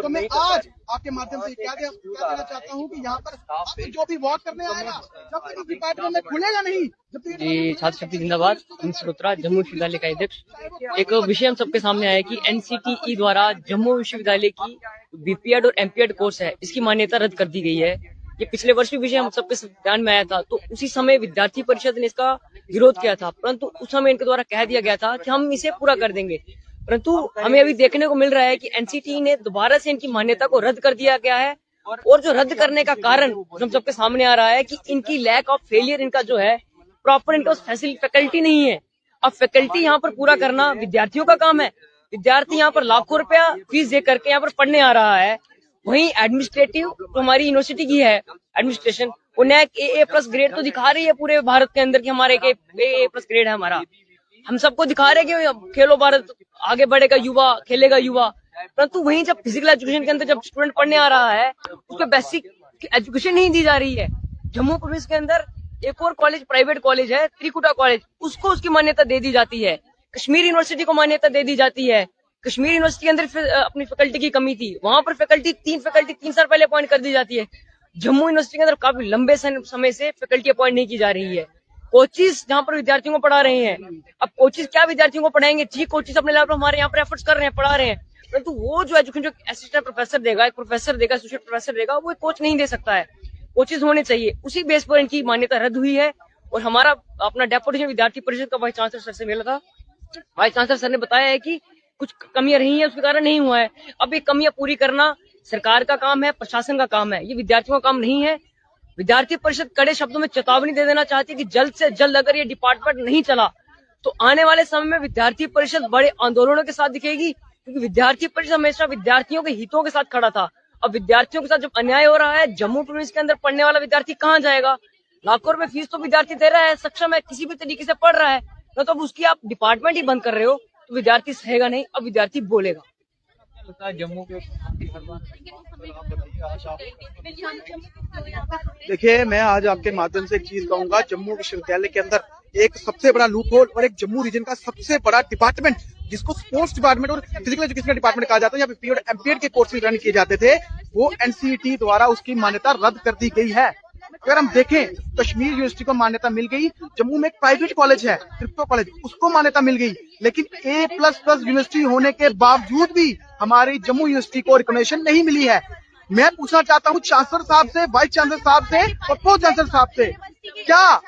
तो मैं आज आपके माध्यम से क्या देना चाहता हूँ कि यहाँ पर आप जो भी वॉक करने आएगा जब तक इस डिपार्टमेंट में खुलेगा नहीं, जब तक जी छात्र शक्ति जिंदाबाद। इंस्पेक्टर जम्मू विश्वविद्यालय का अध्यक्ष। एक विषय हम सबके सामने आया कि एनसीटीई द्वारा जम्मू विश्वविद्यालय की बीपीएड और एमपीएड कोर्स है, इसकी मान्यता रद्द कर दी गई है। ये पिछले वर्ष भी विषय हम सबके ध्यान में आया था, तो उसी समय विद्यार्थी परिषद ने इसका विरोध किया था, परंतु उस समय इनके द्वारा कह दिया गया था कि हम इसे पूरा कर देंगे। परंतु हमें अभी देखने को मिल रहा है कि एनसीटीई ने दोबारा से इनकी मान्यता को रद्द कर दिया गया है, और जो रद्द करने का कारण हम सबके सामने आ रहा है कि इनकी लैक ऑफ फेलियर, इनका जो है प्रॉपर इनका फैकल्टी नहीं है। अब फैकल्टी यहाँ पर पूरा करना विद्यार्थियों का काम है। विद्यार्थी यहाँ पर लाखों रुपया फीस दे करके यहाँ पर पढ़ने आ रहा है। वहीं एडमिनिस्ट्रेटिव जो हमारी यूनिवर्सिटी की है एडमिनिस्ट्रेशन, वो नैक ए प्लस ग्रेड तो दिखा रही है पूरे भारत के अंदर कि हमारे ए प्लस ग्रेड है हमारा। हम सबको दिखा रहे कि खेलो भारत, आगे बढ़ेगा युवा, खेलेगा युवा, परंतु वहीं जब फिजिकल एजुकेशन के अंदर जब स्टूडेंट पढ़ने आ रहा है, उसको बेसिक एजुकेशन नहीं दी जा रही है। जम्मू प्रोविंस के अंदर एक और कॉलेज, प्राइवेट कॉलेज है त्रिकुटा कॉलेज, उसको उसकी मान्यता दे दी जाती है। कश्मीर यूनिवर्सिटी को मान्यता दे दी जाती है। कश्मीर यूनिवर्सिटी के अंदर अपनी फैकल्टी की कमी थी, वहां पर फैकल्टी 3 साल पहले अपॉइंट कर दी जाती है। जम्मू यूनिवर्सिटी के अंदर काफी लंबे समय से फैकल्टी अपॉइंट नहीं की जा रही है। कोचिज जहाँ पर विद्यार्थियों को पढ़ा रहे हैं, अब कोचिज क्या विद्यार्थियों को पढ़ाएंगे? जी कोचिज अपने लेवल पर हमारे यहाँ पर एफर्ट्स कर रहे हैं, पढ़ा रहे हैं, परंतु वो जो एजुकेशन जो असिस्टेंट प्रोफेसर देगा, एक प्रोफेसर देगा, एसोसिएट प्रोफेसर देगा, वो एक कोच नहीं दे सकता है। कोचिज होने चाहिए। उसी बेस पर इनकी मान्यता रद्द हुई है। और हमारा अपना डेपुटेशन विद्यार्थी परिषद का वाइस चांसलर सर से मिला था। वाइस चांसलर सर ने बताया है कि कुछ कमियां रही हैं, उसके कारण नहीं हुआ है। अब ये कमियां पूरी करना सरकार का काम है, प्रशासन का काम है, ये विद्यार्थियों का काम नहीं है। विद्यार्थी परिषद कड़े शब्दों में चेतावनी दे देना चाहती है कि जल्द से जल्द अगर ये डिपार्टमेंट नहीं चला तो आने वाले समय में विद्यार्थी परिषद बड़े आंदोलनों के साथ दिखेगी, क्योंकि विद्यार्थी परिषद हमेशा विद्यार्थियों के हितों के साथ खड़ा था। अब विद्यार्थियों के साथ जब अन्याय हो रहा है, जम्मू प्रोविंस के अंदर पढ़ने वाला विद्यार्थी कहाँ जाएगा? लाखों रुपए फीस तो विद्यार्थी दे रहा है, सक्षम है, किसी भी तरीके से पढ़ रहा है, तो अब उसकी आप डिपार्टमेंट ही बंद कर रहे हो तो विद्यार्थी सहेगा नहीं, अब विद्यार्थी बोलेगा। जम्मू के देखिए, मैं आज आपके माध्यम से एक चीज कहूंगा। जम्मू विश्वविद्यालय के अंदर एक सबसे बड़ा लूप होल और एक जम्मू रीजन का सबसे बड़ा डिपार्टमेंट, जिसको स्पोर्ट्स डिपार्टमेंट और फिजिकल एजुकेशन डिपार्टमेंट कहा जाता है, यहाँ पे पीएड एमपीएड के कोर्स रन किए जाते थे, वो एनसीईटी द्वारा उसकी मान्यता रद्द कर दी गई है। अगर हम देखें, कश्मीर यूनिवर्सिटी को मान्यता मिल गई। जम्मू में एक प्राइवेट कॉलेज है त्रिकुटा कॉलेज, उसको मान्यता मिल गई, लेकिन ए प्लस यूनिवर्सिटी होने के बावजूद भी हमारी जम्मू यूनिवर्सिटी को रिकॉग्निशन नहीं मिली है। मैं पूछना चाहता हूँ चांसलर साहब से, वाइस चांसलर साहब से और प्रो चांसलर साहब से, क्या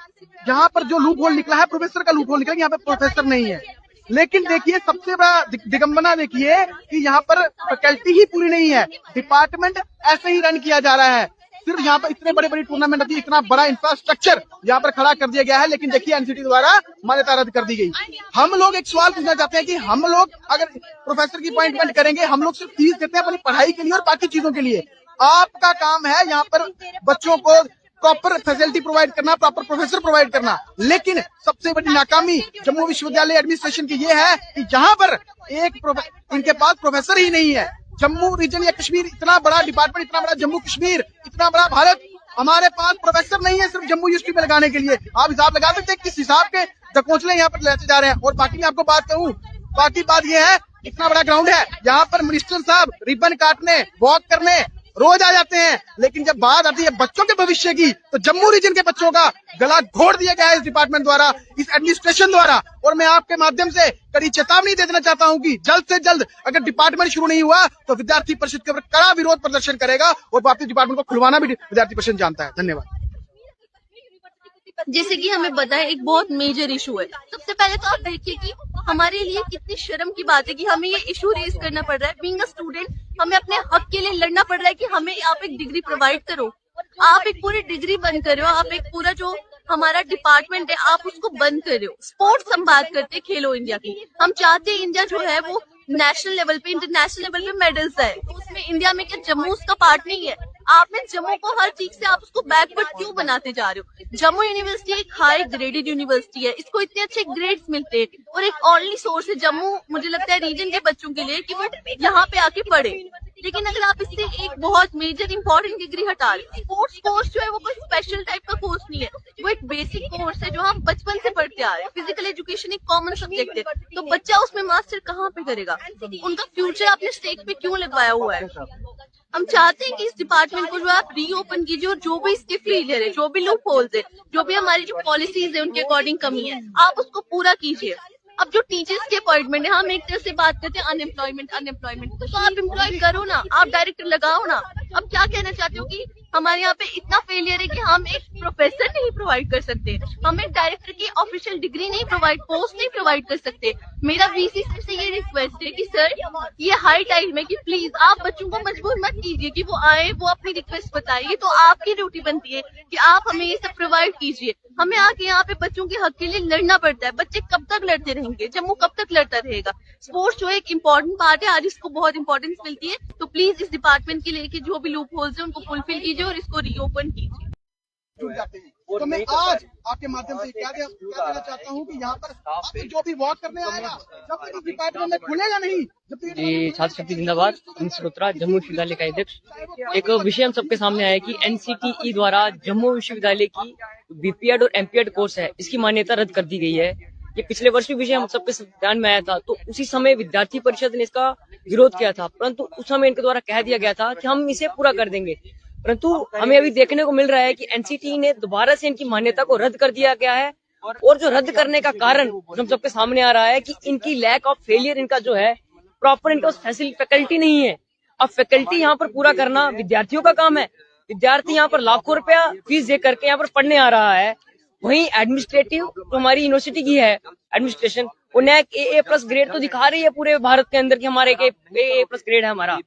यहाँ पर जो लूप होल निकला है, प्रोफेसर का लूप होल निकला, यहाँ पे प्रोफेसर नहीं है। लेकिन देखिए, सबसे बड़ा दिगंबना देखिए कि यहाँ पर फैकल्टी ही पूरी नहीं है, डिपार्टमेंट ऐसे ही रन किया जा रहा है। सिर्फ यहाँ पर इतने बड़े टूर्नामेंट अभी, इतना बड़ा इंफ्रास्ट्रक्चर यहाँ पर खड़ा कर दिया गया है, लेकिन देखिए एनसीटी द्वारा मान्यता रद्द कर दी गई। हम लोग एक सवाल पूछना चाहते हैं कि हम लोग अगर प्रोफेसर की अपॉइंटमेंट करेंगे, हम लोग सिर्फ फीस देते हैं अपनी पढ़ाई के लिए और बाकी चीजों के लिए। आपका काम है यहाँ पर बच्चों को प्रॉपर फैसिलिटी प्रोवाइड करना, प्रॉपर प्रोफेसर प्रोवाइड करना, लेकिन सबसे बड़ी नाकामी जम्मू विश्वविद्यालय एडमिनिस्ट्रेशन की ये है कि यहाँ पर इनके पास प्रोफेसर ही नहीं है। जम्मू रीजन या कश्मीर, इतना बड़ा डिपार्टमेंट, इतना बड़ा जम्मू कश्मीर, इतना बड़ा भारत, हमारे पास प्रोफेसर नहीं है सिर्फ जम्मू यूनिवर्सिटी में लगाने के लिए। आप हिसाब लगा सकते हैं किस हिसाब के दकोचले यहाँ पर लेते जा रहे हैं। और बाकी मैं आपको बात कहूँ, बाकी बात यह है, इतना बड़ा ग्राउंड है, यहाँ पर मिनिस्टर साहब रिबन काटने, वॉक करने रोज आ जाते हैं, लेकिन जब बात आती है बच्चों के भविष्य की, तो जम्मू रीजन के बच्चों का गला घोट दिया गया है इस डिपार्टमेंट द्वारा, इस एडमिनिस्ट्रेशन द्वारा। और मैं आपके माध्यम से कड़ी चेतावनी दे देना चाहता हूं कि जल्द से जल्द अगर डिपार्टमेंट शुरू नहीं हुआ तो विद्यार्थी परिषद के ऊपर कड़ा विरोध प्रदर्शन करेगा, और वापस डिपार्टमेंट को खुलवाना भी विद्यार्थी परिषद जानता है। धन्यवाद। जैसे कि हमें पता है, एक बहुत मेजर इशू है। सबसे पहले तो आप देखिए कि हमारे लिए कितनी शर्म की बात है कि हमें ये इशू रेज करना पड़ रहा है। बीइंग अ स्टूडेंट, हमें अपने हक के लिए लड़ना पड़ रहा है कि हमें आप एक डिग्री प्रोवाइड करो, आप एक पूरी डिग्री बंद करो, आप एक पूरा जो हमारा डिपार्टमेंट है आप उसको बंद कर रहे हो। स्पोर्ट्स हम बात करते हैं, खेलो इंडिया की, हम चाहते हैं इंडिया जो है वो नेशनल लेवल पे, इंटरनेशनल लेवल पे मेडल्स है, तो उसमें इंडिया में क्या जम्मू उसका पार्ट नहीं है? आपने जम्मू को हर चीज से आप उसको बैकवर्ड क्यों बनाते जा रहे हो? जम्मू यूनिवर्सिटी एक हाई ग्रेडेड यूनिवर्सिटी है, इसको इतने अच्छे ग्रेड्स मिलते हैं और एक ओनली सोर्स है जम्मू, मुझे लगता है रीजन के बच्चों के लिए कि वो यहाँ पे आके पढ़े। लेकिन अगर आप इससे एक बहुत मेजर इंपॉर्टेंट डिग्री हटा रहे, स्पोर्ट्स कोर्स जो है वो कोई स्पेशल टाइप का कोर्स नहीं है, वो एक बेसिक कोर्स है जो हम बचपन से पढ़ते आ रहे हैं। फिजिकल एजुकेशन एक कॉमन सब्जेक्ट है, तो बच्चा उसमें मास्टर कहाँ पे करेगा? उनका फ्यूचर आपने स्टेक पे क्यों लगवाया हुआ है? हम चाहते हैं कि इस डिपार्टमेंट को जो आप रीओपन कीजिए और जो भी इसके फेलियर है, जो भी लूप होल्स है, जो भी हमारी जो पॉलिसीज है उनके अकॉर्डिंग कमी है, आप उसको पूरा कीजिए। अब जो टीचर्स के अपॉइंटमेंट है, हम एक तरह से बात करते हैं अनएम्प्लॉयमेंट, तो आप एम्प्लॉय करो ना, आप डायरेक्टर लगाओ ना। अब क्या कहना चाहते हो कि हमारे यहाँ पे इतना फेलियर है कि हम एक प्रोफेसर नहीं प्रोवाइड कर सकते, हम एक डायरेक्टर की ऑफिशियल डिग्री नहीं पोस्ट नहीं प्रोवाइड कर सकते। मेरा वीसी सर से ये रिक्वेस्ट है कि सर ये हाई टाइम है कि प्लीज आप बच्चों को मजबूर मत कीजिए कि वो आए, वो अपनी रिक्वेस्ट बताइए, तो आपकी ड्यूटी बनती है कि आप हमें ये सब प्रोवाइड कीजिए। हमें आके यहाँ पे बच्चों के हक के लिए लड़ना पड़ता है। बच्चे कब तक लड़ते रहेंगे, जम्मू कब तक लड़ता रहेगा। स्पोर्ट्स जो एक इम्पोर्टेंट पार्ट है, आज इसको बहुत इंपॉर्टेंस मिलती है, तो प्लीज इस डिपार्टमेंट के लेके जो भी लूप होल्स है उनको फुलफिल कीजिए और इसको रीओपन कीजिए। जुड़ जाते हैं। तो मैं आज आपके माध्यम से क्या कहना चाहता हूँ कि यहाँ पर जो भी वॉक करने आएगा, जब तक इस डिपार्टमेंट में खुलेगा नहीं, जब तक जी, छात्र शक्ति जिंदाबाद। इंस्रोत्रा जम्मू विश्वविद्यालय का अध्यक्ष। एक विषय हम सबके सामने आया कि एनसीटीई द्वारा जम्मू विश्वविद्यालय की बीपीएड और एमपीएड कोर्स है, इसकी मान्यता रद्द कर दी गई है। ये पिछले वर्ष भी विषय हम सबके ध्यान में आया था, तो उसी समय विद्यार्थी परिषद ने इसका विरोध किया था, परंतु उस समय इनके द्वारा कह दिया गया था कि हम इसे पूरा कर देंगे। परंतु हमें अभी देखने को मिल रहा है कि एनसीटीई ने दोबारा से इनकी मान्यता को रद्द कर दिया गया है, और जो रद्द करने का कारण हम सबके सामने आ रहा है कि इनकी लैक ऑफ फेलियर, इनका जो है प्रॉपर इनका फैकल्टी नहीं है। अब फैकल्टी यहाँ पर पूरा करना विद्यार्थियों का काम है। विद्यार्थी यहाँ पर लाखों रुपया फीस दे करके यहाँ पर पढ़ने आ रहा है, वहीं एडमिनिस्ट्रेटिव जो हमारी यूनिवर्सिटी की है एडमिनिस्ट्रेशन, वो नैक AA+ ग्रेड तो दिखा रही है पूरे भारत के अंदर कि हमारे AA+ ग्रेड है हमारा।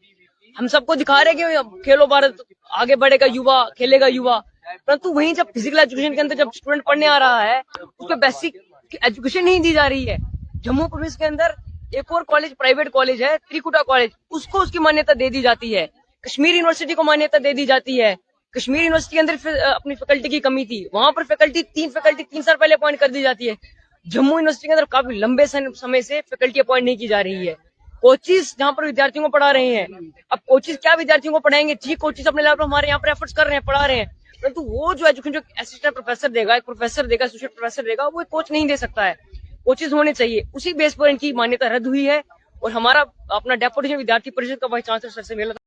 हम सबको दिखा रहे कि खेलो भारत, आगे बढ़ेगा युवा, खेलेगा युवा, परंतु वहीं जब फिजिकल एजुकेशन के अंदर जब स्टूडेंट पढ़ने आ रहा है, उसको बेसिक एजुकेशन नहीं दी जा रही है। जम्मू प्रोविंस के अंदर एक और कॉलेज, प्राइवेट कॉलेज है त्रिकुटा कॉलेज, उसको उसकी मान्यता दे दी जाती है। कश्मीर यूनिवर्सिटी को मान्यता दे दी जाती है। कश्मीर यूनिवर्सिटी के अंदर अपनी फैकल्टी की कमी थी, वहां पर तीन फैकल्टी 3 साल पहले अपॉइंट कर दी जाती है। जम्मू यूनिवर्सिटी के अंदर काफी लंबे समय से फैकल्टी अपॉइंट नहीं की जा रही है। कोचिज जहाँ पर विद्यार्थियों को पढ़ा रहे हैं, अब कोचिज क्या विद्यार्थियों को पढ़ाएंगे? जी, कोचिज अपने लेवल पर हमारे यहाँ पर एफर्ट्स कर रहे हैं, पढ़ा रहे हैं, परंतु वो जो एजुकेशन जो असिस्टेंट प्रोफेसर देगा, एक प्रोफेसर देगा, एसोसिएट प्रोफेसर देगा, वो एक कोच नहीं दे सकता है। कोचिज होने चाहिए। उसी बेस पर इनकी मान्यता रद्द हुई है, और हमारा अपना डेपुटेशन विद्यार्थी परिषद का वाइस चांसलर सर से मिला था।